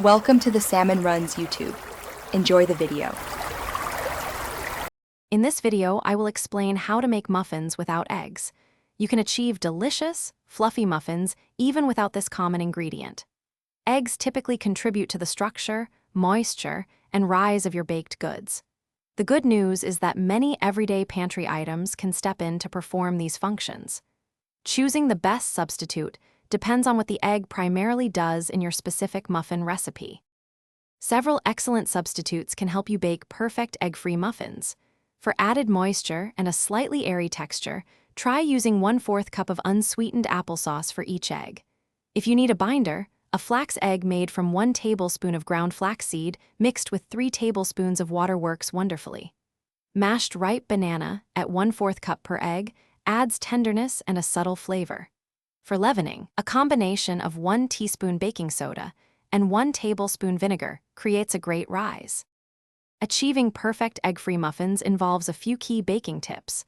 Welcome to the Salmon Runs YouTube. Enjoy the video. In this video, I will explain how to make muffins without eggs. You can achieve delicious, fluffy muffins even without this common ingredient. Eggs typically contribute to the structure, moisture, and rise of your baked goods. The good news is that many everyday pantry items can step in to perform these functions. Choosing the best substitute depends on what the egg primarily does in your specific muffin recipe. Several excellent substitutes can help you bake perfect egg-free muffins. For added moisture and a slightly airy texture, try using 1/4 cup of unsweetened applesauce for each egg. If you need a binder, a flax egg made from 1 tablespoon of ground flaxseed mixed with 3 tablespoons of water works wonderfully. Mashed ripe banana at 1/4 cup per egg adds tenderness and a subtle flavor. For leavening, a combination of 1 teaspoon baking soda and 1 tablespoon vinegar creates a great rise. Achieving perfect egg-free muffins involves a few key baking tips.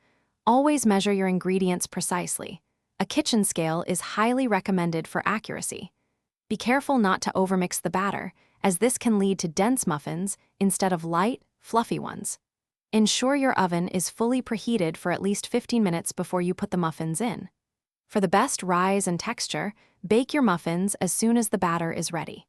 Always measure your ingredients precisely. A kitchen scale is highly recommended for accuracy. Be careful not to overmix the batter, as this can lead to dense muffins instead of light, fluffy ones. Ensure your oven is fully preheated for at least 15 minutes before you put the muffins in. For the best rise and texture, bake your muffins as soon as the batter is ready.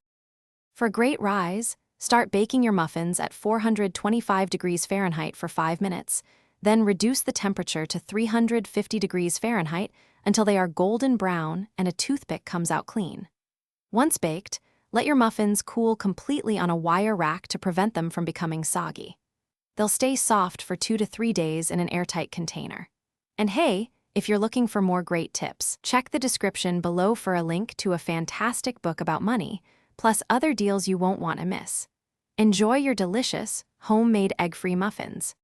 For great rise, start baking your muffins at 425 degrees Fahrenheit for 5 minutes, then reduce the temperature to 350 degrees Fahrenheit until they are golden brown and a toothpick comes out clean. Once baked, let your muffins cool completely on a wire rack to prevent them from becoming soggy. They'll stay soft for 2 to 3 days in an airtight container. And hey, if you're looking for more great tips, check the description below for a link to a fantastic book about money, plus other deals you won't want to miss. Enjoy your delicious, homemade egg-free muffins.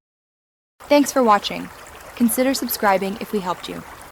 Thanks for watching. Consider subscribing if we helped you.